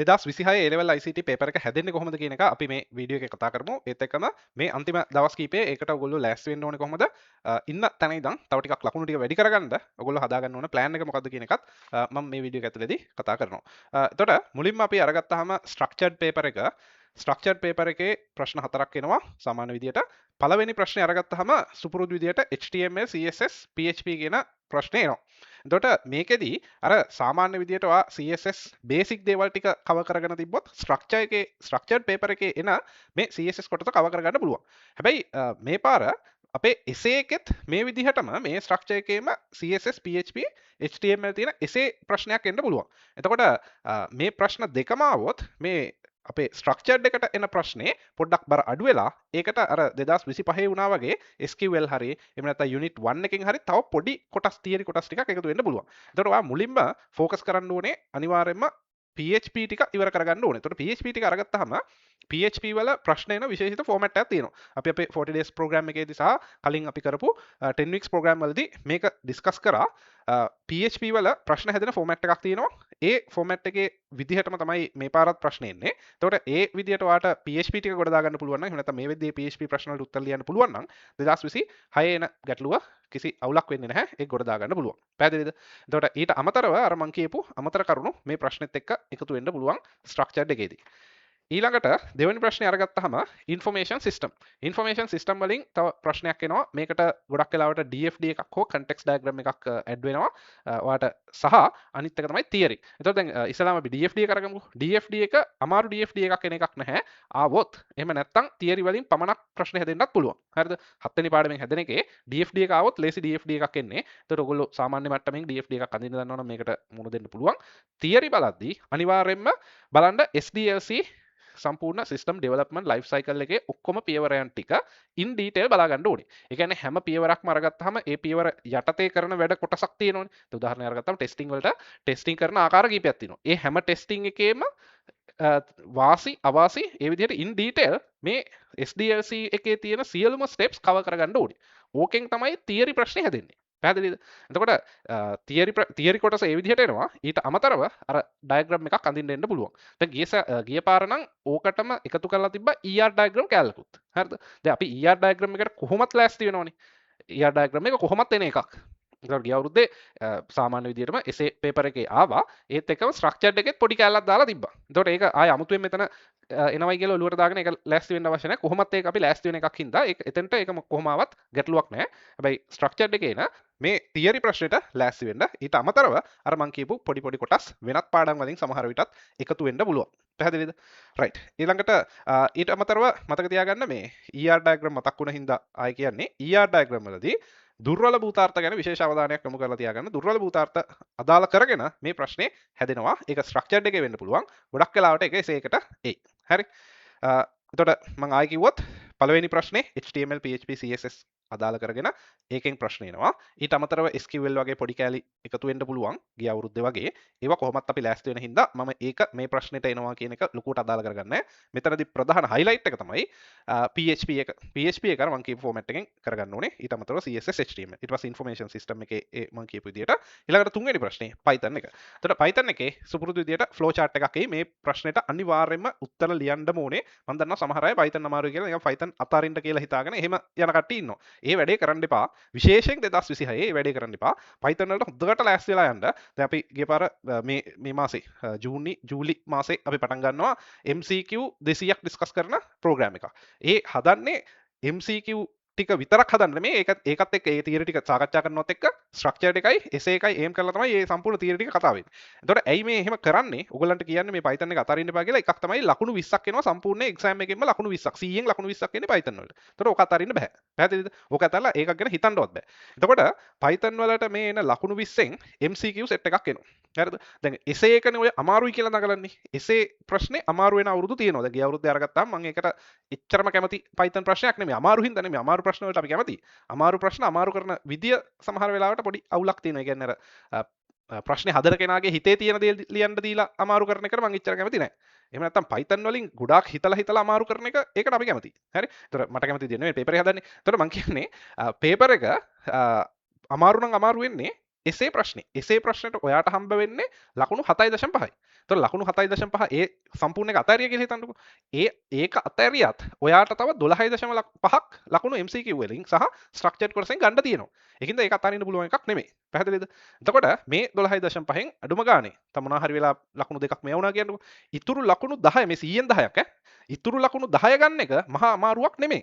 2026 A level ICT paper එක හැදෙන්නේ කොහොමද කියන එක අපි මේ වීඩියෝ එකේ කතා කරමු. ඒත් එක්කම මේ අන්තිම දවස් කීපේ ඒකට ඔයගොල්ලෝ ලෑස්ති වෙන්න ඕනේ කොහොමද? ඉන්න තැන ඉඳන් තව ටිකක් ලකුණු ටික වැඩි කරගන්න ඔයගොල්ලෝ හදාගන්න ඕන ප්ලෑන් එක මොකක්ද කියන එකත් මම මේ වීඩියෝ එක ඇතුළේදී කතා කරනවා. එතකොට මුලින්ම අපි අරගත්තාම ස්ට්‍රක්චර්ඩ් පේපර් එක ස්ට්‍රක්චර්ඩ් පේපර් එකේ ප්‍රශ්න හතරක් එනවා සාමාන්‍ය විදියට. පළවෙනි ප්‍රශ්නේ අරගත්තාම සුපුරුදු විදියට HTML CSS PHP කියන ප්‍රශ්නේ එනවා. එතකොට මේකෙදී අර සාමාන්‍ය විදියට ඔයා CSS බේසික් දේවල් ටික කවර් කරගෙන තිබ්බොත් ස්ට්‍රක්චර්ඩ් පේපර් එකේ එන මේ CSS කොටස කවර් කරගන්න පුළුවන්. හැබැයි මේ පාර අපේ එසේ එකෙත් මේ විදිහටම මේ ස්ට්‍රක්චර් එකේම CSS PHP HTML තියෙන එසේ ප්‍රශ්නයක් එන්න පුළුවන්. එතකොට මේ ප්‍රශ්න දෙකම આવොත් මේ අපේ ස්ට්‍රක්චර්ඩ් එකට එන ප්‍රශ්නේ පොඩ්ඩක් බර අඩු වෙලා ඒකට අර 2025 වුණා වගේ SQL හරි එහෙම නැත්නම් යුනිට් 1 එකකින් හරි තව පොඩි කොටස් තියරි කොටස් ටිකක් එකතු වෙන්න පුළුවන්. එතකොට ඔයා මුලින්ම ફોකස් කරන්න ඕනේ අනිවාර්යයෙන්ම PHP ටික ඉවර කරගන්න ඕනේ. එතකොට PHP ටික අරගත්තාම PHP වල ප්‍රශ්න එන විශේෂිත ෆෝමැට් එකක් තියෙනවා. අපි අපේ 40 days program එකේදී සහ කලින් අපි කරපු 10 weeks program වලදී මේක ඩිස්කස් කරා. PHP වල ප්‍රශ්න හැදෙන ෆෝමැට් එකක් තියෙනවා. ඒ ෆෝමැට් එකේ විදිහටම තමයි මේ පාරත් ප්‍රශ්න එන්නේ. එතකොට ඒ විදිහට ඔයාට PHP ටික ගොඩ දාගන්න පුළුවන් නම් එහෙම නැත්නම් මේ වෙද්දී PHP ප්‍රශ්න වලට උත්තර ලියන්න පුළුවන් නම් 2026 එන ගැටලුව කිසි අවුලක් වෙන්නේ නැහැ. ඒක ගොඩ දාගන්න පුළුවන්. පැහැදිලිද? එතකොට ඊට අමතරව අර මං කියපු අමතර කරුණු මේ ප්‍රශ්නෙත් එක්ක එකතු වෙන්න පුළුවන් ස්ට්‍රක්චර්ඩ් එකේදී. ඊළඟට දෙවැනි ප්‍රශ්නේ අරගත්තාම ඉන්ෆර්මේෂන් සිස්ටම් වලින් තව ප්‍රශ්නයක් එනවා. මේකට ගොඩක් වෙලාවට DFD එකක් හෝ context diagram එකක් ඇඩ් වෙනවා. ඔයාට සහ අනිත් එක තමයි theory. එතකොට දැන් ඉස්සලාම අපි DFD එක අරගමුකෝ. DFD එක අමාරු DFD එකක් එන එකක් නැහැ. ආවොත් එහෙම නැත්නම් theory වලින් පමණක් ප්‍රශ්න හැදෙන්නත් පුළුවන්. හරිද? 7 වෙනි පාඩමෙන් හැදෙන එකේ DFD එක ආවොත් ලේසි DFD එකක් එන්නේ. එතකොට ඔයගොල්ලෝ සාමාන්‍ය මට්ටමින් DFD එකක් අඳින්න දන්නවනම් මේකට මුණ දෙන්න පුළුවන්. theory බලද්දී අනිවාර්යයෙන්ම බලන්න SDLC සම්පූර්ණ සිස්ටම් ඩෙවලප්මන්ට් ලයිෆ් සයිකල් එකේ ඔක්කොම පියවරයන් ටික ඉන් ඩීටේල් බලා ගන්න ඕනේ. ඒ කියන්නේ හැම පියවරක්ම අරගත්තාම ඒ පියවර යටතේ කරන වැඩ කොටසක් තියෙනවනේ. උදාහරණයක් අරගත්තාම ටෙස්ටිං වලට ටෙස්ටිං කරන ආකාර කීපයක් තියෙනවා. ඒ හැම ටෙස්ටිං එකේම වාසි අවාසි ඒ විදිහට ඉන් ඩීටේල් මේ SDLC එකේ තියෙන සියලුම ස්ටෙප්ස් කවර් කරගන්න ඕනේ. ඕකෙන් තමයි තියරි ප්‍රශ්නේ හැදෙන්නේ. පැහැදිලිද? එතකොට තියරි කොටස ඒ විදිහට එනවා. ඊට අමතරව අර ඩයග්‍රෑම් එකක් අඳින්න එන්න පුළුවන්. දැන් ගිය පාර නම් ඕකටම එකතු කරලා තිබ්බා ER ඩයග්‍රෑම් කැලකුත්. හරිද? දැන් අපි ER ඩයග්‍රෑම් එකට කොහොමත් ලෑස්ති වෙනවනේ. ER ඩයග්‍රෑම් එක කොහොමත් එන එකක්. ඒකට ගිය අවුරුද්දේ සාමාන්‍ය විදිහටම එසේ පේපර් එකේ ආවා. ඒත් එක්කම ස්ට්‍රක්චර්ඩ් එකෙත් පොඩි කැලලක් දාලා තිබ්බා. එතකොට ඒක ආය අමුතුවෙන් මෙතන එනවයි කියලා ඔලුවට දාගෙන ඒක ලෑස්ති වෙන්න අවශ්‍ය නැහැ. කොහොමත් ඒක අපි ලෑස්ති වෙන එකක් හින්දා ඒක එතනට ඒක කොහොම ආවත් ගැටලුවක් නැහැ. හැබැයි ස්ට්‍රක්චර්ඩ් එකේ එන මේ තියරි ප්‍රශ්නෙට ලෑස්ති වෙන්න ඊට අමතරව අර මං කියපු පොඩි පොඩි කොටස් වෙනත් පාඩම් වලින් සමහර විටත් එකතු වෙන්න පුළුවන්. පැහැදිලිද? රයිට්. ඊළඟට ඊට අමතරව මතක තියාගන්න මේ ER ඩයග්‍රෑම් මතක් වුණ හින්දා ආයි කියන්නේ ER ඩයග්‍රෑම් වලදී දුර්වල භූතාර්ථ ගැන විශේෂ අවධානයක් යොමු කරලා තියාගන්න. දුර්වල භූතාර්ථ අදාළ කරගෙන මේ ප්‍රශ්නේ හැදෙනවා. ඒක ස්ට්‍රක්චර්ඩ් එකේ වෙන්න පුළුවන්. ගොඩක් වෙලාවට ඒක එසේකට එයි. හරි. එතකොට මම ආයි කිව්වොත් පළවෙනි ප්‍රශ්නේ HTML PHP CSS අදාළ කරගෙන ඒකෙන් ප්‍රශ්න එනවා. ඊට අමතරව SQL වගේ පොඩි කෑලි එකතු වෙන්න පුළුවන් ගිය අවුරුද්දේ වගේ. ඒවා කොහොමත් අපි ලෑස්ති වෙන හින්දා මම ඒක මේ ප්‍රශ්නෙට එනවා කියන එක ලොකුට අදාළ කරගන්නේ. මෙතනදී ප්‍රධාන highlight එක තමයි PHP එක. PHP එක මම කියපු format එකෙන් කරගන්න ඕනේ. ඊට අමතරව CSS HTML. ඊට පස්සේ information system එකේ මම කියපු විදිහට ඊළඟට තුන්වෙනි ප්‍රශ්නේ Python එක. එතකොට Python එකේ සුපුරුදු විදිහට flow chart එකක් එයි. මේ ප්‍රශ්නෙට අනිවාර්යයෙන්ම උත්තර ලියන්නම ඕනේ. මම දන්නවා සමහර අය Python අමාරුයි කියලා නිකන් Python අතාරින්න කියලා හිතාගෙන එහෙම යන කට්ටිය ඉන්නවා. ඒ වැඩේ කරන්න එපා. විශේෂයෙන් 2026 ඒ වැඩේ කරන්න එපා. Python වලට හොඳට ලෑස්ති වෙලා යන්න. දැන් අපි ගිය පාර මේ මාසේ ජූලි මාසේ අපි පටන් ගන්නවා MCQ 200ක් ඩිස්කස් කරන ප්‍රෝග්‍රෑම් එකක්. ඒ හදන්නේ MCQ ටික විතරක් හදන්න මේ ඒකත් එක්ක ඒ තියරි ටික සාකච්ඡා කරනවත් එක්ක ස්ට්‍රක්චර්ඩ් එකයි එසේ එකයි එම් කරලා තමයි මේ සම්පූර්ණ තියරි ටික කතා වෙන්නේ. එතකොට ඇයි මේ එහෙම කරන්නේ? ඔයගලන්ට කියන්නේ මේ Python එක අතාරින්න එපා කියලා. එකක් තමයි ලකුණු 20ක් එනවා සම්පූර්ණ එක්සෑම් එකෙන්ම ලකුණු 20ක් 100න් ලකුණු 20ක් එන්නේ Python වලට. එතකොට ඕක අතාරින්න බෑ. පැහැදිලිද? ඕක අතල්ලා ඒකක් ගැන හිතන්නවත් බෑ. එතකොට Python වලට මේ එන ලකුණු 20න් MCQ සෙට් එකක් එනවා. හරිද? දැන් එසේ එකනේ ඔය අමාරුයි කියලා නගලන්නේ. එසේ ප්‍රශ්නේ අමාරු වෙන අවුරුදු තියෙනවා. දැන් ගිය අවුරුද්දේ අරගත්තාම මම ඒකට එච්චරම කැමති Python ප්‍රශ්නයක් නෙමෙයි. අමාරු හින්දා නෙමෙයි. අමාරු ප්‍රශ්න වලට අපි කැමතියි. අමාරු ප්‍රශ්න අමාරු කරන විදිය සමහර වෙලාවට පොඩි අවුලක් තියෙනවා. ඒ කියන්නේ අර ප්‍රශ්නේ හදන කෙනාගේ හිතේ තියෙන දේ ලියන්න දීලා අමාරු කරන එකට මම එච්චර කැමති නැහැ. එහෙම නැත්නම් Python වලින් ගොඩාක් හිතලා අමාරු කරන එක ඒකට අපි කැමතියි. හරි? ඒතර මට කැමති දෙන්නේ මේ පේපර් එක හදන්නේ. ඒතර මම කියන්නේ පේපර් එක අමාරු නම් අමාරු වෙන්නේ එසේ ප්‍රශ්නයට ඔයාට හම්බ වෙන්නේ ලකුණු 7.5යි. ඒතර ලකුණු 7.5 ඒ සම්පූර්ණ එක අතහැරිය කියලා හිතන්නකෝ. ඒක අතහැරියත් ඔයාට තව 12.5ක් ලකුණු MCQ වලින් සහ ස්ට්‍රක්චර්ඩ් කොටසෙන් ගන්න තියෙනවා. ඒකින්ද ඒක අතාරින්න පුළුවන් එකක් නෙමෙයි. පැහැදිලිද? එතකොට මේ 12.5න් අඩුම ගානේ තම මොනවා හරි වෙලා ලකුණු දෙකක් මේ වුණා කියන්නකෝ. ඉතුරු ලකුණු 10 මේ 100න් 10ක් ඉතුරු ලකුණු 10 ගන්න එක මහා අමාරුවක් නෙමෙයි.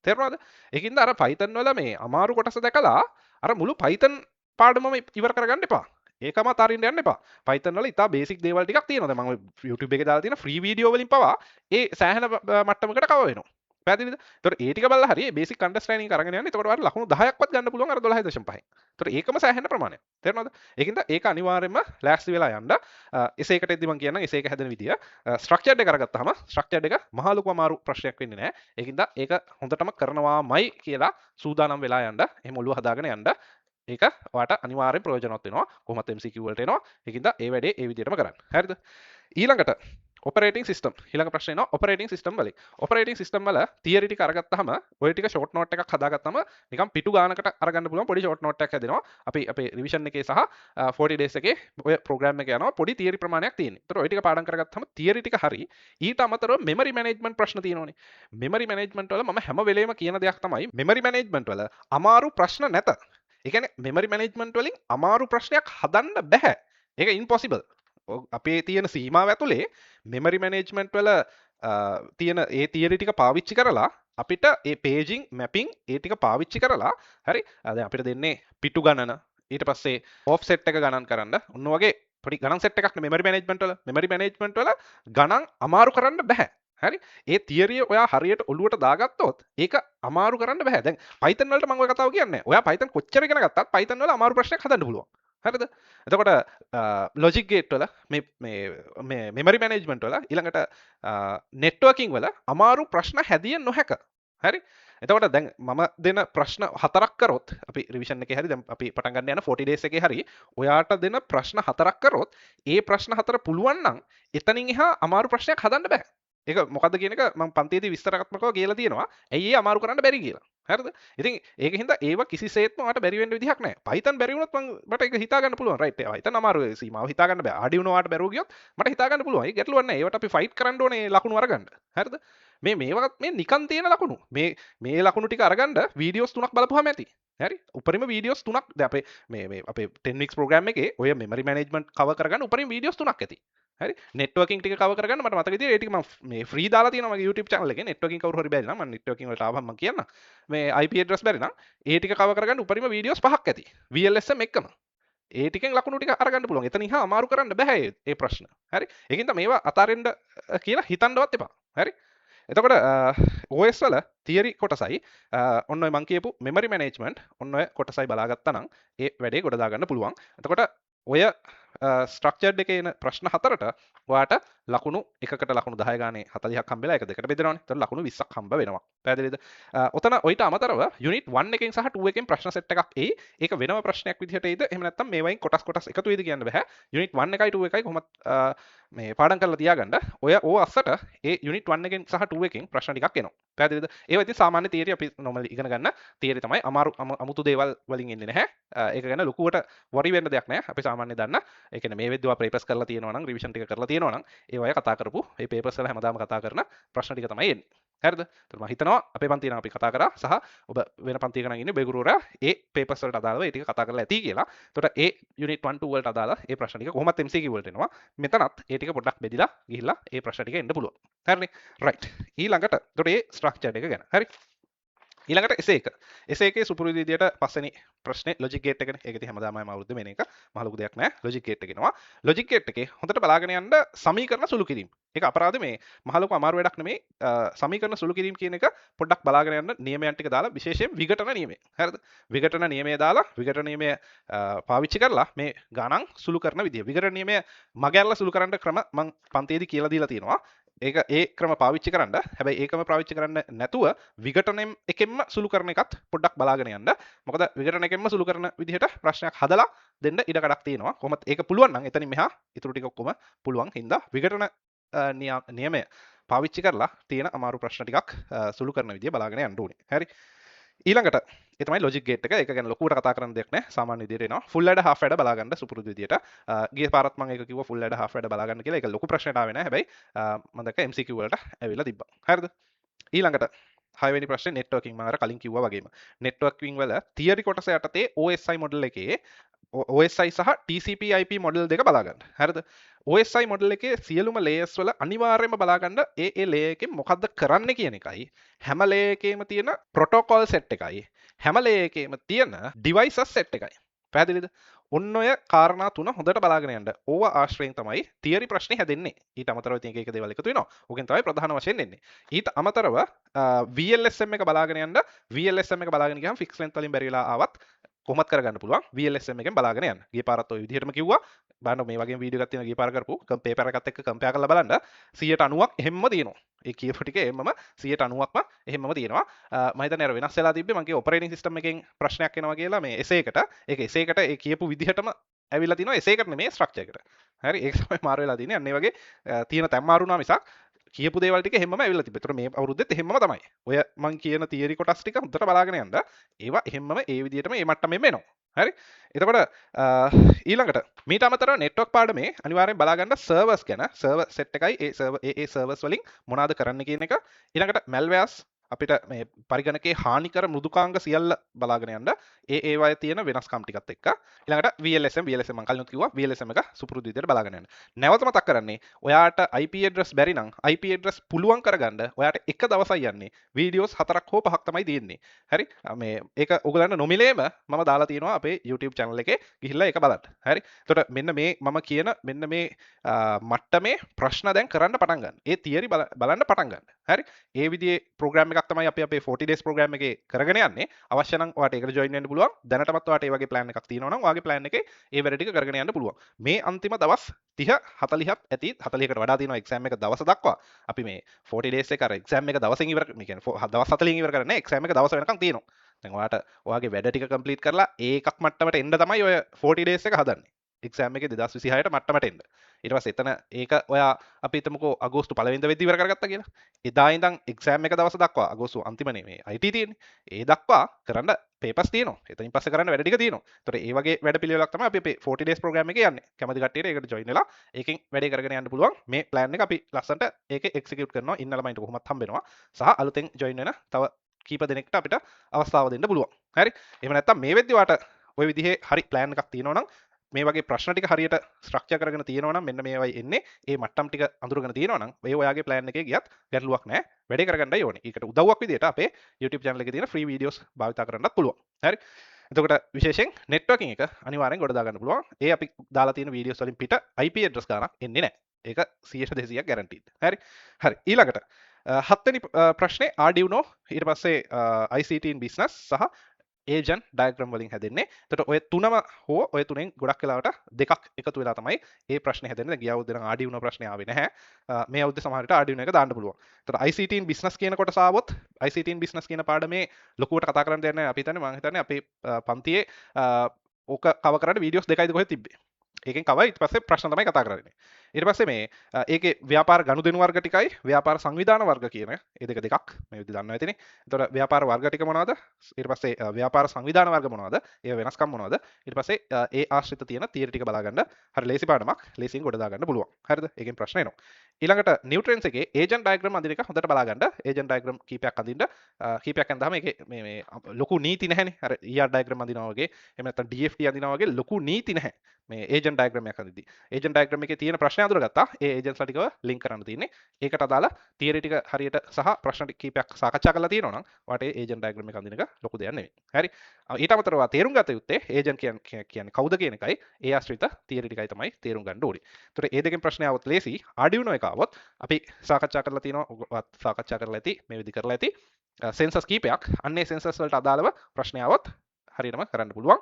තේරුණාද? ඒකින්ද අර Python වල මේ අමාරු කොටස දැකලා අර මුළු Python පාඩමම ඉවර කරගන්න එපා. ඒකම අතාරින්න යන්න එපා. Python වල ඉතා බේසික් දේවල් ටිකක් තියෙනවා. දැන් මම YouTube එකේ දාලා තියෙන ෆ්‍රී වීඩියෝ වලින් පවා ඒ සෑහෙන මට්ටමකට කව වෙනවා. පැහැදිලිද? ඒතකොට ඒ ටික බලලා හරි බේසික් අන්ඩර්ස්ටෑන්ඩින් අරගෙන යන්න. එතකොට ඔයාලට ලකුණු 10ක්වත් ගන්න පුළුවන් අර 12.5න්. ඒතකොට ඒකම සෑහෙන ප්‍රමාණයක්. තේරුණාද? ඒකින්ද ඒක අනිවාර්යයෙන්ම ලෑස්ති වෙලා යන්න. එසේකට එද්දි මම කියන්නම් එසේක හැදෙන විදිය. ස්ට්‍රක්චර්ඩ් එක අරගත්තාම ස්ට්‍රක්චර්ඩ් එක මහා ලොකු අමාරු ප්‍රශ්නයක් වෙන්නේ නැහැ. ඒකින්ද ඒක හොඳටම කරනවාමයි කියලා සූදානම් වෙලා යන්න. එහෙම ඔළුව හදාගෙන යන්න. ඒක ඔයාට අනිවාර්යෙන් ප්‍රයෝජනවත් වෙනවා. කොහොමත් MCQ වලට එනවා. ඒකින්ද ඒ වැඩේ ඒ විදිහටම කරන්න. හරිද? ඊළඟට ඔපරේටිං සිස්ටම්. ඊළඟ ප්‍රශ්නේ එනවා ඔපරේටිං සිස්ටම් වලින්. ඔපරේටිං සිස්ටම් වල තියරි ටික අරගත්තාම ඔය ටික ෂෝට් නෝට් එකක් හදාගත්තාම නිකන් පිටු ගානකට අරගන්න පුළුවන් පොඩි ෂෝට් නෝට් එකක් හැදෙනවා. අපි අපේ රිවිෂන් එකේ සහ 40 days එකේ ඔය ප්‍රෝග්‍රෑම් එකේ යනවා පොඩි තියරි ප්‍රමාණයක් තියෙනවා. ඒතර ඔය ටික පාඩම් කරගත්තාම තියරි ටික හරි. ඊට අමතරව මෙමරි මැනේජ්මන්ට් ප්‍රශ්න තියෙනවානේ. මෙමරි මැනේජ්මන්ට් වල මම හැම වෙලේම කියන දෙයක් තමයි මෙමරි මැනේජ්මන්ට් වල අමාරු ප්‍රශ්න නැත. ඒ කියන්නේ මෙමරි මැනේජ්මන්ට් වලින් අමාරු ප්‍රශ්නයක් හදන්න බෑ. ඒක ඉම්පොසිබල්. අපේ තියෙන සීමාව ඇතුලේ මෙමරි මැනේජ්මන්ට් වල තියෙන ඒ තියරි ටික පාවිච්චි කරලා අපිට ඒ පේජිං මැපිං ඒ ටික පාවිච්චි කරලා හරි දැන් අපිට දෙන්නේ පිටු ගණන ඊට පස්සේ ඔෆ්සෙට් එක ගණන් කරන්න ඔන්න වගේ පොඩි ගණන් සෙට් එකක් මෙමරි මැනේජ්මන්ට් වල ගණන් අමාරු කරන්න බෑ. හරි ඒ තියරිය ඔයා හරියට ඔලුවට දාගත්තොත් ඒක අමාරු කරන්න බෑ. දැන් Python වලට මම ඔය කතාව කියන්නේ. ඔයා Python කොච්චර ඉගෙන ගත්තත් Python වල අමාරු ප්‍රශ්නයක් හදන්න පුළුවන්. හරිද? එතකොට ලොජික් ගේට් වල මේ මෙමරි මැනේජ්මන්ට් වල ඊළඟට නෙට්වර්කින් වල අමාරු ප්‍රශ්න හැදිය නොහැක. හරි? එතකොට දැන් මම දෙන ප්‍රශ්න හතරක් කරොත් අපි රිවිෂන් එකේ හරි දැන් අපි පටන් ගන්න යන 40 days එකේ හරි ඔයාට දෙන ප්‍රශ්න හතරක් කරොත් ඒ ප්‍රශ්න හතර පුළුවන් නම් එතනින් එහා අමාරු ප්‍රශ්නයක් හදන්න බෑ. ඒක මොකද්ද කියන එක මම පන්තියේදී විස්තරාත්මකව කියලා තියෙනවා. ඇයි ඒ අමාරු කරන්න බැරි කියලා. හරිද? ඉතින් ඒකින්ද ඒව කිසිසේත්ම මට බැරි වෙන්න විදිහක් නැහැ. Python බැරි වුණොත් මට ඒක හිතා ගන්න පුළුවන්. රයිට්. Python අමාරු සීමාව හිතා ගන්න බෑ. Arduino වාට බැරුව ගියොත් මට හිතා ගන්න පුළුවන්. ඒක ගැටලුවක් නැහැ. ඒවට අපි ෆයිට් කරන්න ඕනේ ලකුණු අරගන්න. හරිද? මේවා මේ නිකන් තියෙන ලකුණු. මේ ලකුණු ටික අරගන්න වීඩියෝස් 3ක් බලපුවාම ඇති. හරි? උපරිම වීඩියෝස් 3ක් දැන් අපේ 10 weeks program එකේ ඔය memory management cover කරගන්න උපරිම වීඩියෝස් 3ක් ඇති. හරි නෙට්වර්කින් ටික කවර් කරගන්න මට මතක විදිහට ඒ ටික මම මේ ෆ්‍රී දාලා තියෙනවා මගේ YouTube channel එකේ නෙට්වර්කින් කවුරු හරි බැරි නම් මම නෙට්වර්කින් වලට ආවම මම කියන්නම් මේ IP address බැරි නම් ඒ ටික කවර් කරගන්න උපරිම වීඩියෝස් 5ක් ඇති VLSM එක්කම ඒ ටිකෙන් ලකුණු ටික අරගන්න පුළුවන් එතනින් හා අමාරු කරන්න බෑ ඒ ප්‍රශ්න හරි ඒකින්ද මේවා අතාරින්න කියලා හිතන්නවත් එපා හරි එතකොට OS වල තියරි කොටසයි ඔන්න ඔය මං කියපු මෙමරි මැනේජ්මන්ට් ඔන්න ඔය කොටසයි බලාගත්තා නම් ඒ වැඩේ ගොඩ දාගන්න පුළුවන් එතකොට ඔය ස්ට්‍රක්චර්ඩ් එකේ එන ප්‍රශ්න හතරට ඔයාට ලකුණු එකකට ලකුණු 10 ගානේ 40ක් හම්බෙලා එක දෙකට බෙදනවනේ. ඒතර ලකුණු 20ක් හම්බ වෙනවා. පැහැදිලිද? ඔතන ඔයිට අමතරව යුනිට් 1 එකෙන් සහ 2 එකෙන් ප්‍රශ්න සෙට් එකක් එයි. ඒක වෙනම ප්‍රශ්නයක් විදිහට එයිද? එහෙම නැත්නම් මේ වයින් කොටස් එකතු වෙයිද කියන්න බෑ. යුනිට් 1 එකයි 2 එකයි කොහොමත් මේ පාඩම් කරලා තියාගන්න. ඔය අස්සට ඒ යුනිට් 1 එකෙන් සහ 2 එකෙන් ප්‍රශ්න ටිකක් එනවා. පැහැදිලිද? ඒවා ඉතින් සාමාන්‍ය තියරි අපි normally ඉගෙන ගන්න තියරි තමයි අමුතු දේවල් වලින් එන්නේ නැහැ. ඒක ගැන ලොකුවට worry වෙන්න දෙයක් නැහැ. අපි සාමාන්‍ය දන්න ඒ කියන්නේ මේ වෙද්දී ඔයා papers කරලා තියෙනවා නම් රිවිෂන් ටික කරලා තියෙනවා නම් ඒ වගේ කතා කරපු මේ papers වල හැමදාම කතා කරන ප්‍රශ්න ටික තමයි එන්නේ. හරිද? ඒතර මම හිතනවා අපේ පන්තිය නම් අපි කතා කරා සහ ඔබ වෙන පන්තියක නම් ඉන්නේ ඔබේ ගුරුවරයා ඒ papers වලට අදාළව ඒ ටික කතා කරලා ඇති කියලා. ඒතකොට ඒ unit 1 2 වලට අදාළ ඒ ප්‍රශ්න ටික කොහොමත් MCQ වලට එනවා. මෙතනත් ඒ ටික පොඩ්ඩක් බෙදිලා ගිහිල්ලා ඒ ප්‍රශ්න ටික එන්න පුළුවන්. හරිනේ? right. ඊළඟට ඒතකොට ඒ structure එක ගැන. හරි? ඊළඟට එසේ එකේ සුපුරුදු විදියට පස්වෙනි ප්‍රශ්නේ ලොජික් ගේට් එකනේ. ඒක ඉතින් හැමදාම අවුරුද්ද මේන එක මහ ලොකු දෙයක් නෑ. ලොජික් ගේට් එක එනවා. ලොජික් ගේට් එකේ හොඳට බලාගෙන යන්න සමීකරණ සුළු කිරීම. ඒක අපරාධ මේ මහ ලොකු අමාරු වැඩක් නෙමෙයි. සමීකරණ සුළු කිරීම කියන එක පොඩ්ඩක් බලාගෙන යන්න නියමයන් ටික දාලා විශේෂයෙන් විඝටන නියමය. හරිද? විඝටන නියමය දාලා විඝටන නියමය පාවිච්චි කරලා මේ ගණන් සුළු කරන විදිය. විඝටන නියමය මගැරලා සුළු කරන්න ක්‍රම මම පන්තියේදී කියලා දීලා තියෙනවා. ඒක ඒ ක්‍රම පාවිච්චි කරන්න හැබැයි ඒකම පාවිච්චි කරන්න නැතුව විඝටනයෙන් එකෙන්ම සුළු කරන එකත් පොඩ්ඩක් බලාගෙන යන්න. මොකද විඝටන එකෙන්ම සුළු කරන විදිහට ප්‍රශ්නයක් හදලා දෙන්න ඉඩ කඩක් තියෙනවා. කොහොමද ඒක පුළුවන් නම් එතනින් මෙහා ඊටු ටික ඔක්කොම පුළුවන් හින්දා විඝටන නියමය පාවිච්චි කරලා තියෙන අමාරු ප්‍රශ්න ටිකක් සුළු කරන විදිය බලාගෙන යන්න ඕනේ. හරි. ඊළඟට ඒ තමයි ලොජික් ගේට් එක. ඒක ගැන ලොකුවට කතා කරන්න දෙයක් නැහැ. සාමාන්‍ය විදිහට එනවා. ෆුල් ඇඩ හාෆ් ඇඩ බලා ගන්න සුපුරුදු විදිහට. ගිය පාරත් මම ඒක කිව්වා ෆුල් ඇඩ හාෆ් ඇඩ බලා ගන්න කියලා. ඒක ලොකු ප්‍රශ්නයක් ආවේ නැහැ. හැබැයි මම දැක්ක MCQ වලට ඇවිල්ලා තිබ්බා. හරිද? ඊළඟට 6 වෙනි ප්‍රශ්නේ නෙට්වර්කින් මම අර කලින් කිව්වා වගේම. නෙට්වර්කින් වල තියරි කොටස යටතේ OSI මොඩල් එකේ OSI සහ TCP/IP මොඩල් දෙක බලා ගන්න. හරිද? OSI මොඩල් එකේ සියලුම ලේයර්ස් වල අනිවාර්යයෙන්ම බලා ගන්න ඒ ලේයර් එකෙන් මොකද්ද කරන්න කියන එකයි. හැම ලේයර් එකේම තියෙන ප්‍රොටෝකෝල් සෙට් එකයි. හැම ලේයර් එකේම තියෙන ඩිවයිසස් සෙට් එකයි. පැහැදිලිද? ඔන්න ඔය කාරණා තුන හොඳට බලාගෙන යන්න. ඕවා ආශ්‍රයෙන් තමයි තියරි ප්‍රශ්නේ හැදෙන්නේ. ඊට අමතරව ඉතින් එක එක දේවල් එකතු වෙනවා. ඕකෙන් තමයි ප්‍රධාන වශයෙන් එන්නේ. ඊට අමතරව VLSM එක බලාගෙන යන්න. VLSM එක බලාගෙන ගියාම ෆික්ස් ලෙන්ත් වලින් බැරි වෙලා ආවත් කොහොමත් කරගන්න පුළුවන්. VLSM එකෙන් බලාගෙන යන්න. ගිය පාරත් ඔය විදිහටම කිව්වා. බලන්න මේ වගේ වීඩියෝ එකක් තියෙනවා ගිය පාර කරපු පේපර් එකත් එක්ක කම්පෙයාර් කරලා බලන්න 90%ක් එහෙම්ම තියෙනවා. ඒ කියපු ටික එහෙම්මම 90%ක්ම එහෙම්මම තියෙනවා. මම හිතන්නේ අර වෙනස් වෙලා තිබ්බේ මම කිය ඔපරේටින් සිස්ටම් එකෙන් ප්‍රශ්නයක් එනවා කියලා මේ එසේකට. ඒක එසේකට ඒ කියපු විදිහටම ඇවිල්ලා තිනවා එසේකට නෙමෙයි ස්ට්‍රක්චර් එකට. හරි ඒක තමයි මාරු වෙලා තියෙන්නේ. අන්න ඒ වගේ තියෙන තැන් මාරු වුණා මිසක් කියපු දේවල් ටික එහෙමම ඇවිල්ලා තිබ්බා. ඒතර මේ අවුරුද්දෙත් එහෙමම තමයි. ඔය මං කියන තියරි කොටස් ටික හොඳට බලාගෙන යන්න. ඒවා එහෙමම ඒ විදිහටම මේ මට්ටමෙම එනවා. හරි? එතකොට ඊළඟට මීට අමතරව නෙට්වර්ක් පාඩමේ අනිවාර්යෙන් බලා ගන්න සර්වර්ස් ගැන. සර්වර් සෙට් එකයි ඒ සර්වර්ස් වලින් මොනවද කරන්න කියන එක. ඊළඟට මැල්වෙයාර්ස් අපිට මේ පරිගණකයේ හානිකර මෘදුකාංග සියල්ල බලාගෙන යන්න ඒවායේ තියෙන වෙනස්කම් ටිකත් එක්ක ඊළඟට VLSM මම කලින් කිව්වා VLSM එක සුපුරුදු විදිහට බලාගෙන යන්න. නැවත මතක් කරන්නේ ඔයාට IP address බැරි නම් IP address පුළුවන් කරගන්න ඔයාට එක දවසයි යන්නේ වීඩියෝස් 4ක් හෝ 5ක් තමයි තියෙන්නේ. හරි? මේ ඒක ඔයගලන්ට නොමිලේම මම දාලා තියෙනවා අපේ YouTube channel එකේ ගිහිල්ලා ඒක බලන්න. හරි? එතකොට මෙන්න මේ මම කියන මෙන්න මේ මට්ටමේ ප්‍රශ්න දැන් කරන්න පටන් ගන්න. ඒ තියරි බලන්න පටන් ගන්න. හරි? ඒ විදිහේ ප්‍රෝග්‍රෑම් එකක් තමයි අපි අපේ 40 days ප්‍රෝග්‍රෑම් එකේ කරගෙන යන්නේ. අවශ්‍ය නම් ඔයාලට ඒකට ජොයින් වෙන්න පුළුවන්. දැනටමත් ඔයාලට ඒ වගේ ප්ලෑන් එකක් තියෙනවා නම් ඔයාගේ ප්ලෑන් එකේ ඒ වැඩ ටික කරගෙන යන්න පුළුවන්. මේ අන්තිම දවස් 30 40ක් ඇති 40කට වඩා තියෙනවා එක්සෑම් එක දවස දක්වා. අපි මේ 40 days එක අර එක්සෑම් එක දවසෙන් ඉවර මේ කියන්නේ දවස් 40න් ඉවර කරන්නේ එක්සෑම් එක දවස වෙනකන් තියෙනවා. දැන් ඔයාට ඔයාගේ වැඩ ටික කම්ප්ලීට් කරලා ඒකක් මට්ටමට එන්න තමයි ඔය 40 days එක හදන්නේ. එක්සෑම් එකේ 2026ට මට්ටමට එන්න. ඊට පස්සේ එතන ඒක ඔයා අපි හිතමුකෝ අගෝස්තු 1 වෙනිදා වෙද්දී ඉවර කරගත්තා කියලා. එදා ඉඳන් එක්සෑම් එක දවස දක්වා අගෝස්තු අන්තිමනේ මේ IT තියෙන්නේ. ඒ දක්වා කරන්න පේපර්ස් තියෙනවා. එතනින් පස්සේ කරන්න වැඩ ටික තියෙනවා. ඒතර ඒ වගේ වැඩ පිළිවෙලක් තමයි අපි අපේ 40 days program එකේ යන්නේ. කැමති කට්ටියට ඒකට join වෙලා ඒකෙන් වැඩේ කරගෙන යන්න පුළුවන්. මේ plan එක අපි ලස්සනට ඒකේ execute කරනවා. ඉන්න ළමයින්ට කොහොමත් හම්බ වෙනවා. සහ අලුතෙන් join වෙන තව කීප දෙනෙක්ට අපිට අවස්ථාව දෙන්න පුළුවන්. හරි? එහෙම නැත්නම් මේ වෙද්දි වාට ওই විදිහේ හරි plan එකක් තියෙනවා නම් මේ වගේ ප්‍රශ්න ටික හරියට ස්ට්‍රක්චර් කරගෙන තියෙනවා නම් මෙන්න මේවයි එන්නේ ඒ මට්ටම් ටික අඳුරගෙන තියෙනවා නම් ඒ ඔයාගේ ප්ලෑන් එකේ ගියත් ගැටලුවක් නැහැ වැඩේ කරගන්නයි ඕනේ. ඒකට උදව්වක් විදියට අපේ YouTube channel එකේ තියෙන free videos භාවිත කරන්නත් පුළුවන්. හරි. එතකොට විශේෂයෙන් networking එක අනිවාර්යෙන් ගොඩ දාගන්න පුළුවන්. ඒ අපි දාලා තියෙන videos වලින් පිට IP address ගානක් එන්නේ නැහැ. ඒක 100ට 200ක් guaranteed. හරි. හරි. ඊළඟට හත්වෙනි ප්‍රශ්නේ Arduino ඊට පස්සේ ICT in business සහ ඒජන් ඩයග්‍රම් වලින් හැදෙන්නේ. එතකොට ඔය තුනම හෝ ඔය තුනෙන් ගොඩක් වෙලාවට දෙකක් එකතු වෙලා තමයි මේ ප්‍රශ්නේ හැදෙන්නේ. දැන් ගිය අවුරුද්දේ නම් Arduino ප්‍රශ්නේ ආවේ නැහැ. මේ අවුරුද්දේ සමහර විට Arduino එක දාන්න පුළුවන්. එතකොට ICT in business කියන කොටස ආවොත් ICT in business කියන පාඩමේ ලොකුවට කතා කරන්න දෙයක් නැහැ. අපි හිතන්නේ මම හිතන්නේ අපේ පන්තියේ ඕක කව කරන්න වීඩියෝස් දෙකයිද කොහෙද තිබ්බේ. ඒකෙන් කවයි ඊට පස්සේ ප්‍රශ්න තමයි කතා කරන්නේ. ඊට පස්සේ මේ ඒකේ ව්‍යාපාර ගනුදෙනු වර්ග ටිකයි ව්‍යාපාර සංවිධාන වර්ග කියන ඒ දෙකක් මේ විදිහට දන්නවා ඇතිනේ. එතකොට ව්‍යාපාර වර්ග ටික මොනවද? ඊට පස්සේ ව්‍යාපාර සංවිධාන වර්ග මොනවද? ඒ වෙනස්කම් මොනවද? ඊට පස්සේ ඒ ආශ්‍රිත තියෙන තියරි ටික බලා ගන්න හරි ලේසි පාඩමක් ලේසියෙන් ගොඩ දා ගන්න පුළුවන්. හරිද? ඒකෙන් ප්‍රශ්න එනවා. ඊළඟට නිව්ට්‍රෙන්ස් එකේ ඒජන්ට් ඩයග්‍රෑම් අඳින එක හොඳට බලා ගන්න. ඒජන්ට් ඩයග්‍රෑම් කීපයක් අඳින්න කීපයක් අඳාම ඒකේ මේ ලොකු නීති නැහැනේ. අර ER ඩයග්‍රෑම් අඳිනවා වගේ එහෙම නැත්නම් DFT අඳිනවා වගේ ලොකු නීති නැහැ. මේ ඒජන්ට් ඩයග්‍රෑම් එකක් අඳිද්දී. ඒජන්ට් ඩයග්‍රෑම් එකේ තියෙන ප්‍රශ්න අඳුරගත්තා. ඒ ඒජන්ට්ස්ලා ටිකව ලින්ක් කරන්න තියෙන්නේ. ඒකට අදාළ තියරි ටික හරියට සහ ප්‍රශ්න කීපයක් සාකච්ඡා කරලා තියෙනවා නම් ඔයාට ඒ ඒජන්ට් ඩයග්‍රෑම් එක අඳින එක ලොකු දෙයක් නෙවෙයි. හරි. ඊට අමතරව තේරුම් ගත යුත්තේ ඒජන්ට් කියන්නේ කවුද කියන එකයි ඒ ආශ්‍රිත තියරි ටිකයි තමයි තේරුම් ගන්න ඕනේ. ඒතර ඒ දෙකෙන් ප්‍රශ්න આવොත් ලේසි. Arduino එක આવොත් අපි සාකච්ඡා කරලා තියෙනවා සාකච්ඡා කරලා ඇති මේ විදි කරලා ඇති සෙන්සර්ස් කීපයක්. අන්නේ සෙන්සර්ස් වලට අදාළව ප්‍රශ්න આવොත් හරියටම කරන්න පුළුවන්.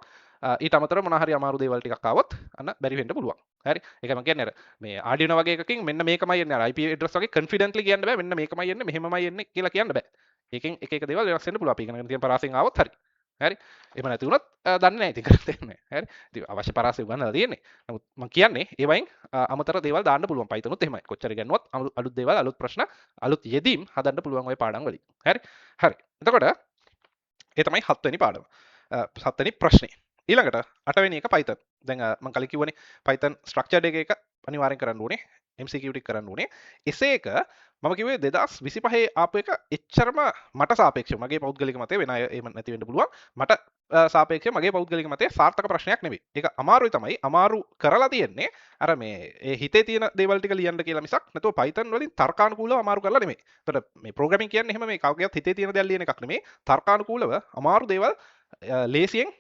ඊට අමතරව මොනවා හරි අමාරු දේවල් ටිකක් ආවොත් අන්න බැරි වෙන්න පුළුවන්. හරි. ඒක මම කියන්නේ අර මේ Arduino වගේ එකකින් මෙන්න මේකමයි එන්නේ. අර IP address වගේ confidently කියන්න බෑ. මෙන්න මේකමයි එන්නේ මෙහෙමමයි එන්නේ කියලා කියන්න බෑ. ඒකෙන් එක එක දේවල් වෙනස් වෙන්න පුළුවන්. අපි ඉගෙනගෙන තියෙන පරාසෙන් ආවොත් හරි. හරි. එහෙම නැති වුණොත් දන්නේ නැහැ ඉතින් කරන්න දෙන්නේ නැහැ. හරි. ඉතින් අවශ්‍ය පරාසය උගන්වලා තියෙන්නේ. නමුත් මම කියන්නේ ඒ වයින් අමතර දේවල් දාන්න පුළුවන්. Python උත් එහෙමයි. කොච්චර ඉගෙනුවත් අලුත් දේවල් අලුත් ප්‍රශ්න අලුත් යෙදීම් හදන්න පුළුවන් ওই පාඩම් වලින්. හරි. හරි. එතකොට ඒ තමයි 7 වෙනි පාඩම. 7 වෙනි ප්‍රශ්නේ. ඊළඟට 8 වෙනි එක Python. දැන් මම කලින් කිව්වනේ Python structured එක අනිවාර්යෙන් කරන්න ඕනේ. MCQ ටික කරන්න ඕනේ. එසේ එක මම කිව්වේ 2025 ආපු එක එච්චරම මට සාපේක්ෂව මගේ පෞද්ගලික මතය වෙන අය එහෙම නැති වෙන්න පුළුවන්. මට සාපේක්ෂව මගේ පෞද්ගලික මතය සාර්ථක ප්‍රශ්නයක් නෙවෙයි. ඒක අමාරුයි තමයි. අමාරු කරලා තියෙන්නේ අර මේ ඒ හිතේ තියෙන දේවල් ටික ලියන්න කියලා මිසක් නැතුව Python වලින් තර්කානුකූලව අමාරු කරලා නෙමෙයි. එතකොට මේ ප්‍රෝග්‍රෑමින් කියන්නේ එහෙම මේ කවුරුත් හිතේ තියෙන දේවල් ලියන එකක් නෙමෙයි. තර්කානුකූලව අමාරු දේවල් ලේසියෙන්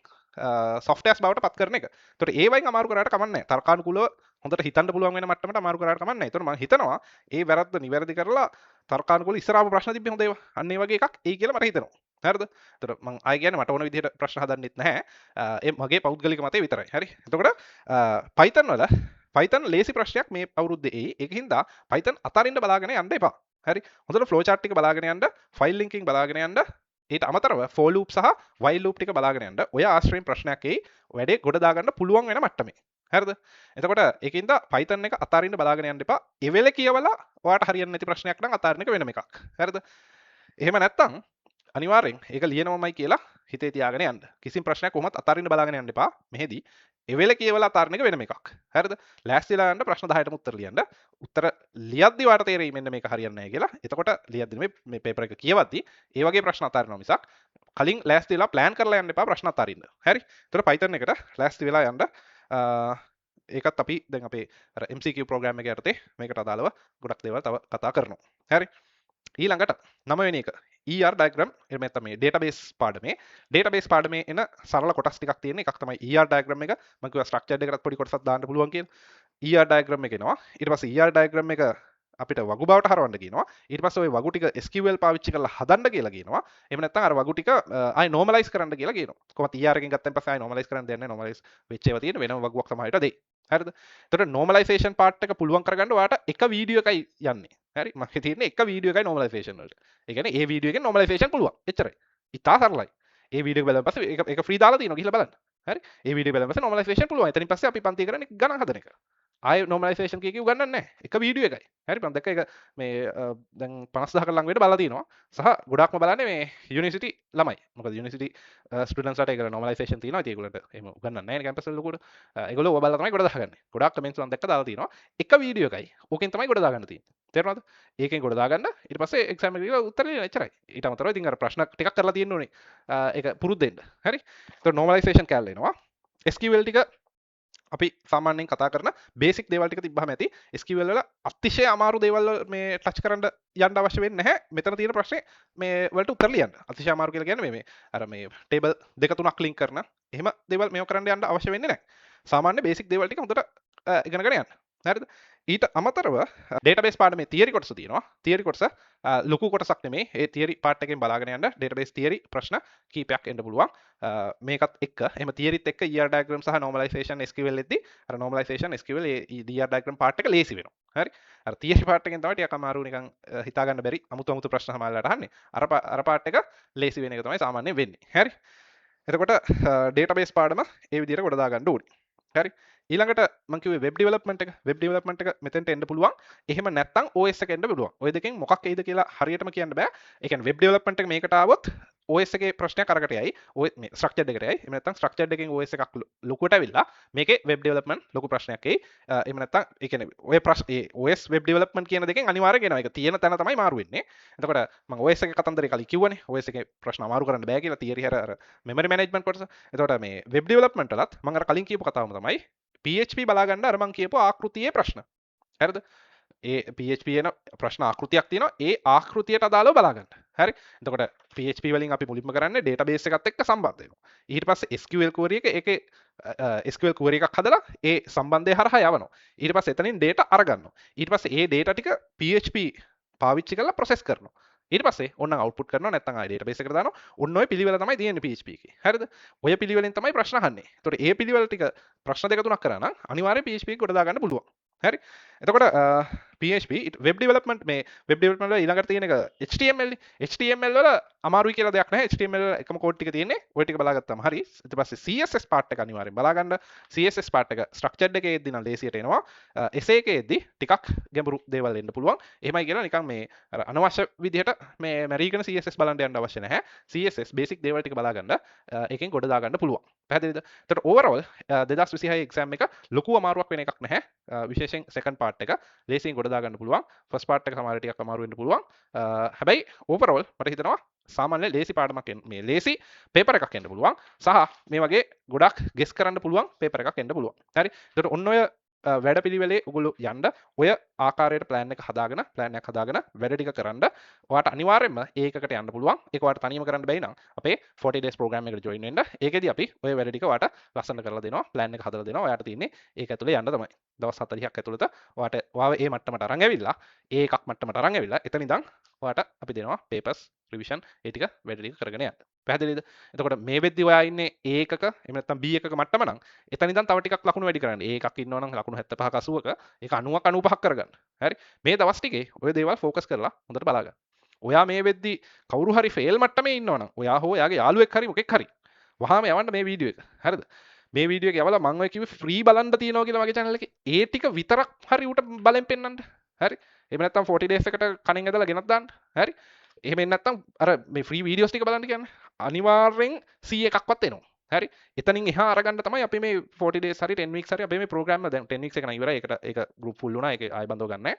සොෆ්ට්වෙයාර්ස් බවට පත් කරන එක. එතකොට ඒ වයින් අමාරු කරාට කමක් නැහැ. තර්කානුකූලව හොඳට හිතන්න පුළුවන් වෙන මට්ටමට අමාරු කරාට කමක් නැහැ. එතකොට මම හිතනවා ඒ වැරද්ද නිවැරදි කරලා තර්කානුකූල ඉස්සරහම ප්‍රශ්න තිබ්බේ හොඳ ඒවා. අන්න ඒ වගේ එකක් එයි කියලා මට හිතෙනවා. හරිද? එතකොට මම ආයෙ කියන්නේ මට ඕන විදිහට ප්‍රශ්න හදන්නෙත් නැහැ. ඒ මගේ පෞද්ගලික මතය විතරයි. හරි. එතකොට Python වල Python ලේසි ප්‍රශ්නයක් මේ අවුරුද්දේ එයි. ඒකින්ද Python අතරින්ද බලාගෙන යන්න එපා. හරි. හොඳට ෆ්ලෝ chart ටික බලාගෙන යන්න, ෆයිල් ලින්කින් බලාගෙන යන්න. ඊට අමතරව for loop සහ while loop ටික බලාගෙන යන්න. ඔය ආශ්‍රයෙන් ප්‍රශ්නයක් එයි. වැඩේ ගොඩ දාගන්න පුළුවන් වෙන මට්ටමේ. හරිද? එතකොට ඒකින්ද Python එක අතරින්ද බලාගෙන යන්න එපා. ඒ වෙලේ කියවලා ඔයාලට හරියන්නේ නැති ප්‍රශ්නයක් නම් අතාරින එක වෙනම එකක්. හරිද? එහෙම නැත්තම් අනිවාර්යෙන් ඒක ලියනවමයි කියලා හිතේ තියාගෙන යන්න. කිසිම ප්‍රශ්නයක් කොහොමත් අතාරින්න බලාගෙන යන්න එපා. මෙහෙදි ඒ වෙලේ කියවලා අතාරින එක වෙනම එකක්. හරිද? ලෑස්තිලා යන්න ප්‍රශ්න 10ටම උත්තර ලියන්න. උත්තර ලියද්දි වාට තේරෙයි මෙන්න මේක හරියන්නේ නැහැ කියලා. එතකොට ලියද්දි මේ පේපර් එක කියවද්දි ඒ වගේ ප්‍රශ්න අතාරිනවා මිසක් කලින් ලෑස්තිලා ප්ලෑන් කරලා යන්න එපා ප්‍රශ්න අතාරින්න. හරි? එතකොට Python එකට ලෑස්ති වෙලා යන්න. ඒකත් අපි දැන් අපේ MCQ ප්‍රෝග්‍රෑම් එක යටතේ මේකට අදාළව ගොඩක් දේවල් තව කතා කරනවා. හරි? ඊළඟට 9 වෙනි එක ER diagram එහෙම නැත්නම් මේ database පාඩමේ එන සරල කොටස් ටිකක් තියෙන එකක් තමයි ER diagram එක. මම කිව්වා structured එකකට පොඩි කොටසක් දාන්න පුළුවන් කියලා. ER diagram එක එනවා. ඊට පස්සේ ER diagram එක අපිට වගු බවට හරවන්න කියනවා. ඊට පස්සේ ওই වගු ටික SQL පාවිච්චි කරලා හදන්න කියලා කියනවා. එහෙම නැත්නම් අර වගු ටික ආයි normalize කරන්න කියලා කියනවා. කොහොමද ER එකෙන් ගත්තන් පස්සේ ආයි normalize කරන්න දෙන්නේ නැහැ. normalize වෙච්ච ඒවා තියෙන වෙනම වගුවක් තමයි හිට දෙයි. හරිද? එතකොට normalization part එක පුළුවන් කරගන්න ඔයාලට එක වීඩියෝ එකයි යන්නේ. හරි? මගේ තියෙන්නේ එක වීඩියෝ එකයි normalization වලට. ඒ කියන්නේ ඒ වීඩියෝ එකෙන් normalization පුළුවන්. එච්චරයි. ඉතා සරලයි. ඒ වීඩියෝ එක බලන්න පස්සේ ඒක ෆ්‍රී දාලා තියෙනවා ගිහලා බලන්න. හරි? ඒ වීඩියෝ බලන්න පස්සේ normalization පුළුවන්. එතනින් පස්සේ අපි පන්ති කරන්නේ ගණන් හදන එක. ආය normalization කිය උගන්නන්නේ නැහැ. එක වීඩියෝ එකයි. හරි? මම දැක්ක ඒක මේ දැන් 50000කට ලඟ වෙන්න බලලා තියෙනවා. සහ ගොඩක්ම බලන්නේ මේ යුනිවර්සිටි ළමයි. මොකද යුනිවර්සිටි ස්ටුඩන්ට්ස් ලාට ඒක normalization තියෙනවා. ඉතින් ඒගොල්ලන්ට එහෙම උගන්නන්නේ නැහැ නේ කැම්පස් වල ලොකුට. ඒගොල්ලෝ ඔය බලලා තමයි ගොඩ දාගන්නේ. ගොඩක් කමෙන්ට්ස් මම දැක්ක දාලා තියෙනවා. එක වීඩියෝ එකයි. ඕකෙන් තමයි ගොඩ දාගන්න තියෙන්නේ. තේරුණාද? ඒකෙන් ගොඩ දාගන්න ඊට පස්සේ එක්සෑම් එක දීලා උත්තර ලියන එච්චරයි. ඊට අමතරව ඉතින් අර ප්‍රශ්න ටිකක් කරලා තියෙන්න ඕනේ. ඒක පුරුද්දෙන්න. හරි? ඒතකොට normalization කැල්ල එනවා. SQL ටික අපි සාමාන්‍යයෙන් කතා කරන බේසික් දේවල් ටික තිබ්බහම ඇති. SQL වල අතිශය අමාරු දේවල් මේ ටච් කරන්න යන්න අවශ්‍ය වෙන්නේ නැහැ. මෙතන තියෙන ප්‍රශ්නේ මේ වලට උත්තර ලියන්න. අතිශය අමාරු කියලා කියන්නේ මේ අර මේ ටේබල් දෙක තුනක් ලින්ක් කරන එහෙම දේවල් මේව කරන්න යන්න අවශ්‍ය වෙන්නේ නැහැ. සාමාන්‍ය බේසික් දේවල් ටික හොඳට ඉගෙනගෙන යන්න. හරිද? ඊට අමතරව database පාඩමේ theory කොටස තියෙනවා. theory කොටස ලොකු කොටසක් නෙමෙයි. ඒ theory part එකෙන් බලාගෙන යන්න database theory ප්‍රශ්න කීපයක් එන්න පුළුවන්. මේකත් එක්ක එහෙම theoryත් එක්ක ER diagram සහ normalization SQL එද්දි අර normalization SQL ඒ ER diagram part එක ලේසි වෙනවා. හරි? අර theory part එකෙන් තමයි ටිකක් අමාරු නිකන් හිතා ගන්න බැරි අමුතු ප්‍රශ්න සමහරවිට අහන්නේ. අර part එක ලේසි වෙන එක තමයි සාමාන්‍යයෙන් වෙන්නේ. හරි? එතකොට database පාඩම ඒ විදිහට ගොඩ දා ගන්න ඕනේ. හරි? ඊළඟට මම කිව්වේ වෙබ් ඩෙවලොප්මන්ට් එක මෙතෙන්ට එන්න පුළුවන්. එහෙම නැත්නම් OS එක එන්න පුළුවන්. ওই දෙකෙන් මොකක් එයිද කියලා හරියටම කියන්න බෑ. ඒ කියන්නේ වෙබ් ඩෙවලොප්මන්ට් එක මේකට ආවොත් OS එකේ ප්‍රශ්නයක් අරකට යයි. ඔය මේ ස්ට්‍රක්චර්ඩ් එකට යයි. එහෙම නැත්නම් ස්ට්‍රක්චර්ඩ් එකෙන් OS එකක් ලොකුට ඇවිල්ලා මේකේ වෙබ් ඩෙවලොප්මන්ට් ලොකු ප්‍රශ්නයක් එයි. එහෙම නැත්නම් ඒ කියන්නේ ඔය ඒ OS වෙබ් ඩෙවලොප්මන්ට් කියන දෙකෙන් අනිවාර්යෙන් එනවා. ඒක තියෙන තැන තමයි මාරු වෙන්නේ. එතකොට මම OS එකේ කතන්දරේ කලින් කිව්වනේ. OS එකේ ප්‍රශ්න අමාරු කරන්න බෑ කියලා තියරි අර මෙමරි මැනේජ්මන්ට් කොටස. එතකොට මේ වෙබ් ඩෙවලොප්මන්ට් වලත් මම අර කලින් කියපු කතාවම තමයි PHP බලාගන්න අර මං කියපු ආකෘතියේ ප්‍රශ්න. හරිද? ඒ PHP එන ප්‍රශ්න ආකෘතියක් තියෙනවා. ඒ ආකෘතියට අදාළව බලාගන්න. හරි? එතකොට PHP වලින් අපි මුලින්ම කරන්නේ database එකත් එක්ක සම්බන්ධ වෙනවා. ඊට පස්සේ SQL query එක ඒකේ SQL query එකක් හදලා ඒ සම්බන්ධය හරහා යවනවා. ඊට පස්සේ එතනින් data අරගන්නවා. ඊට පස්සේ ඒ data ටික PHP පාවිච්චි කරලා process කරනවා. ඊට පස්සේ ඕනනම් output කරනවා නැත්නම් ආයෙ database එකට දානවා. ඔන්න ඔය පිළිවෙල තමයි තියෙන්නේ PHP එකේ. හරිද? ඔය පිළිවෙලෙන් තමයි ප්‍රශ්න අහන්නේ. ඒතකොට ඒ පිළිවෙල ටික ප්‍රශ්න දෙක තුනක් කරා නම් අනිවාර්යෙන් PHP එක ගොඩ දා ගන්න පුළුවන්. හරි? එතකොට PHP වෙබ් ඩෙවලොප්මන්ට් මේ වෙබ් ඩෙවලොප්මන්ට් වල ඊළඟට තියෙන එක HTML නේ. HTML වල අමාරුයි කියලා දෙයක් නැහැ. HTML වල එකම කෝඩ් ටික තියෙන්නේ. ඔය ටික බලාගත්තාම හරි. ඊට පස්සේ CSS part එක අනිවාර්යෙන් බලාගන්න. CSS part එක structured එකේ එද්දි නම් ලේසියට එනවා. SA එකේ එද්දි ටිකක් ගැඹුරු දේවල් එන්න පුළුවන්. එහෙමයි කියලා නිකන් මේ අර අනවශ්‍ය විදිහට මේ මැරීගෙන CSS බලන්න යන්න අවශ්‍ය නැහැ. CSS basic දේවල් ටික බලාගන්න එකෙන් ගොඩ දාගන්න පුළුවන්. පැහැදිලිද? එතකොට overall 2026 exam එක ලොකු අමාරුවක් වෙන එකක් නැහැ. විශේෂයෙන් second part එක ලේසියෙන් ගොඩ දාගන්න පුළුවන්. ෆස්ට් පාර්ට් එක සමහර ටිකක් අමාරු වෙන්න පුළුවන්. හැබැයි ඕවරෝල් මට හිතෙනවා සාමාන්‍ය ලේසි පාඩමක් මේ ලේසි පේපර් එකක් එන්න පුළුවන්. සහ මේ වගේ ගොඩක් ගෙස් කරන්න පුළුවන් පේපර් එකක් එන්න පුළුවන්. හරි. ඒකට ඔන්න ඔය වැඩ පිළිවෙලේ ඔගොල්ලෝ යන්න ඔය ආකාරයට ප්ලෑන් එක හදාගෙන වැඩ ටික කරන්න ඔයාලට අනිවාර්යයෙන්ම ඒකකට යන්න පුළුවන්. ඒක ඔයාලට තනියම කරන්න බැයි නම් අපේ 40 days program එකට join වෙන්න. ඒකෙදි අපි ඔය වැඩ ටික ඔයාලට ලස්සන කරලා දෙනවා. ප්ලෑන් එක හදලා දෙනවා. ඔයාලට තියෙන්නේ ඒක ඇතුලේ යන්න තමයි. දවස් 40ක් ඇතුළත ඔයාව ඒ මට්ටමට අරන් ඇවිල්ලා ඒ එකක් මට්ටමට අරන් ඇවිල්ලා එතන ඉඳන් ඔයාට අපි දෙනවා පේපර්ස් රිවිෂන් ඒ ටික වැඩ ටික කරගෙන යන්න. පැහැදිලිද? එතකොට මේ වෙද්දි ඔයා ඉන්නේ A එකක එහෙම නැත්නම් B එකක මට්ටම නම් එතන ඉඳන් තව ටිකක් ලකුණු වැඩි කරන්න. A එකක් ඉන්නවා නම් ලකුණු 75ක 80ක ඒක 90ක 95ක් කරගන්න. හරි? මේ දවස් ටිකේ ඔය දේවල් ફોකස් කරලා හොඳට බලාගන්න. ඔයා මේ වෙද්දි කවුරු හරි ෆේල් මට්ටමේ ඉන්නවා නම් ඔයා හෝ ඔයාගේ යාළුවෙක් හරි මොකෙක් හරි වහාම යවන්න මේ වීඩියෝ එක. හරිද? මේ වීඩියෝ එක යවලා මම ඔය කිව්වේ ෆ්‍රී බලන්න තියෙනවා කියලා මගේ channel එකේ. ඒ ටික විතරක් හරි උට බලෙන් පෙන්නන්න. හරි? එහෙම නැත්නම් 40 days එකට කණෙන් ඇදලා ගෙනත් දාන්න. හරි? එහෙම නැත්නම් අර මේ ෆ්‍රී වීඩියෝස් ටික බලන්න කියන්නේ. අනිවාර්යෙන් 100 එකක්වත් එනවා. හරි? එතනින් එහා අරගන්න තමයි අපි මේ 40 days හරි 10 weeks හරි අපි මේ program එක දැන් 10 weeks එක නම් ඉවරයි. ඒක group full වුණා. ඒක ආයෙ බඳව ගන්න නැහැ.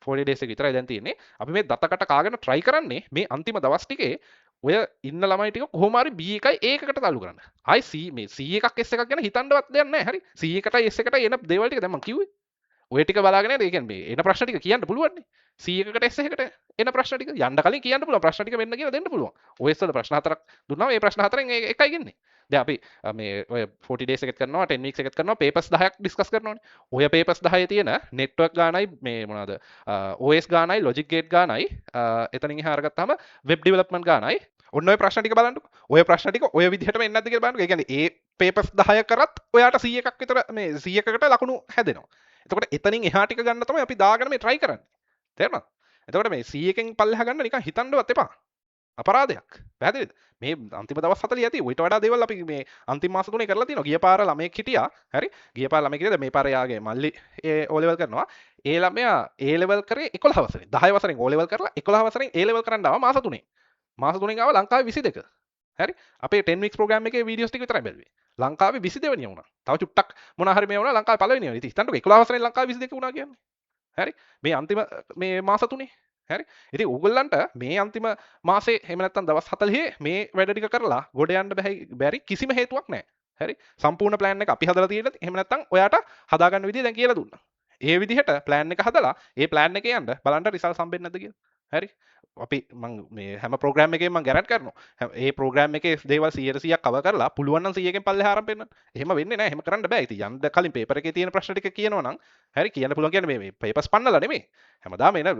40 days එක විතරයි දැන් තියෙන්නේ. අපි මේ දතකට කාගෙන try කරන්නේ මේ අන්තිම දවස් ටිකේ ඔය ඉන්න ළමයි ටික කොහොම හරි B එකයි A එකකට තාලු කරන්න. ආයි C මේ C එකක් S එකක් ගැන හිතන්නවත් දෙයක් නැහැ. හරි. C එකටයි S එකටයි එන දේවල් ටික දැන් මම කිව්වේ. ඔය ටික බලාගෙන ඒ කියන්නේ මේ එන ප්‍රශ්න ටික කියන්න පුළුවන් නේ. C එකකට S එකකට එන ප්‍රශ්න ටික යන්න කලින් කියන්න පුළුවන්. ප්‍රශ්න ටික මෙන්න කියලා දෙන්න පුළුවන්. OS වල ප්‍රශ්න හතරක් දුන්නාම මේ ප්‍රශ්න හතරෙන් එකයි ගෙන්නේ. දැන් අපි මේ ඔය 40 days එකත් කරනවා 10 weeks එකත් කරනවා papers 10ක් ඩිස්කස් කරනවානේ. ඔය papers 10 තියෙන network ගානයි මේ මොනවාද OS ගානයි logic gate ගානයි එතනින් එහා අරගත්තාම web development ගානයි ඔන්න ඔය ප්‍රශ්න ටික බලන්නකෝ. ඔය ප්‍රශ්න ටික ඔය විදිහටම එන්නේ නැද්ද කියලා බලන්නකෝ. ඒ කියන්නේ ඒ papers 10 කරත් ඔයාට 100 එකක් විතර මේ 100කට ලකුණු හැදෙනවා. එතකොට එතනින් එහා ටික ගන්න තමයි අපි දාගෙන මේ try කරන්නේ. තේරුණාද? එතකොට මේ 100 එකෙන් පල්ලෙහා ගන්න නිකන් හිතන්නවත් එපා. අපරාධයක්. පැහැදිලිද? මේ අන්තිම දවස් 40 ඇති. ඊට වඩා දේවල් අපි මේ අන්තිම මාස තුනේ කරලා තියෙනවා. ගිය පාර ළමයෙක් හිටියා. හරි? ගිය පාර ළමයෙක් හිටියද මේ පාර යාගේ මල්ලි ඒ O level කරනවා. ඒ ළමයා A level කරේ 11 වසරේ. 10 වසරෙන් O level කරලා 11 වසරෙන් A level කරන්න ආවා මාස 3. මාස 3න් ආවා ලංකාවේ 22. හරි? අපේ 10 weeks program එකේ වීඩියෝස් ටික විතරයි බැලුවේ. ලංකාවේ 22 වෙනිය වුණා. තව චුට්ටක් මොනවා හරි මේ වුණා ලංකාවේ පළවෙනිය වෙනිය. ඉතින් හිතන්නකෝ 11 වසරෙන් ලංකාවේ 22 වුණා කියන්නේ. හරි? මේ අන්තිම මේ මාස 3. හරි? ඉතින් ඕගොල්ලන්ට මේ අන්තිම මාසේ එහෙම නැත්නම් දවස් 40 මේ වැඩ ටික කරලා ගොඩ යන්න බැරි කිසිම හේතුවක් නැහැ. හරි? සම්පූර්ණ plan එක අපි හදලා තියෙනද? එහෙම නැත්නම් ඔයාට හදාගන්න විදිය දැන් කියලා දුන්නා. ඒ විදිහට plan එක හදලා ඒ plan එකේ යන්න බලන්න රිසල්ට් හම්බෙන්නේ නැද්ද කියලා. හරි? අපි මං මේ හැම ප්‍රෝග්‍රෑම් එකේම මං ගැරන්ට් කරනවා. ඒ ප්‍රෝග්‍රෑම් එකේ දේවල් 100%ක් කවර් කරලා පුළුවන් නම් 100කින් පල්ලෙහා ආරම්භ වෙන්න. එහෙම වෙන්නේ නැහැ. එහෙම කරන්න බෑ. ඉතින් යන්න කලින් පේපර් එකේ තියෙන ප්‍රශ්න ටික කියනවා නම් හරි කියන්න පුළුවන් කියන්නේ මේ පේපර්ස් පන්නලා නෙමෙයි. හැමදාම එන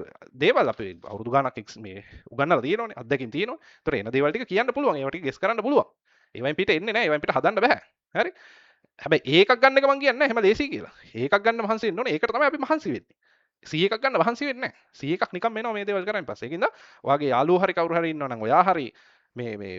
දේවල් අපි අවුරුදු ගාණක් මේ උගන්වලා තියෙනවනේ. අත්දැකීම් තියෙනවනේ. ඒතර එන දේවල් ටික කියන්න පුළුවන්. ඒවා ටික ගෙස් කරන්න පුළුවන්. ඒවෙන් පිට එන්නේ නැහැ. ඒවෙන් පිට හදන්න බෑ. හරි? හැබැයි ඒකක් ගන්න එක මං කියන්නේ නැහැ. හැම ලේසි කියලා. ඒකක් ගන්න මහන්සි වෙන්න ඕනේ. ඒකට තමයි අපි මහන්සි වෙන්නේ. 100 එකක් ගන්න මහන්සි වෙන්නේ නැහැ. 100 එකක් නිකන් එනවා මේ දේවල් කරන්නේ පස්සේ. ඒකින්ද ඔයාගේ යාළුවෝ හරි කවුරු හරි ඉන්නවා නම් ඔයා හරි මේ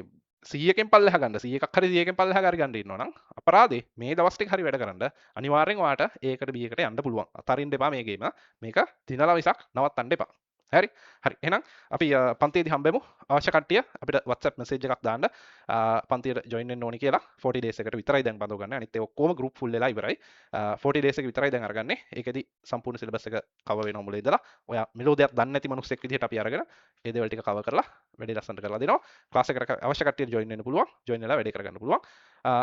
100කින් පල්ලෙහා ගන්න 100 එකක් හරි 100කින් පල්ලෙහා හරි ගන්න ඉන්නවා නම් අපරාධේ මේ දවස් ටික හරි වැඩ කරන්න අනිවාර්යෙන් ඔයාට ඒකට B එකට යන්න පුළුවන්. අතරින් දෙපා මේ ගේම. මේක දිනලා විසක් නවත්තන්න එපා. හරි හරි එහෙනම් අපි පන්තියේදී හම්බෙමු අවශ්‍ය කට්ටිය අපිට WhatsApp message එකක් දාන්න පන්තියට join වෙන්න ඕනි කියලා 40 days එකට විතරයි දැන් බඳව ගන්න. අනිත් ඒ ඔක්කොම group full වෙලා ඉවරයි. 40 days එක විතරයි දැන් අරගන්නේ. ඒකෙදි සම්පූර්ණ syllabus එක cover වෙනවා මුල ඉඳලා. ඔයා මෙලෝ දෙයක් දන්නේ නැති මිනිස්සෙක් විදිහට අපි අරගෙන ඒ දේවල් ටික cover කරලා වැඩේ ලස්සනට කරලා දෙනවා. class එකට අවශ්‍ය කට්ටියට join වෙන්න පුළුවන්. join වෙලා වැඩේ කරගන්න පුළුවන්.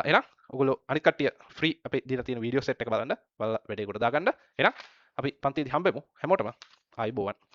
එහෙනම් ඔයගොල්ලෝ අනිත් කට්ටිය free අපේ දීලා තියෙන video set එක බලන්න. බලලා වැඩේ කොට දාගන්න. එහෙනම් අපි පන්තියේදී හම්බෙමු හැමෝටම ආයිබෝවන්.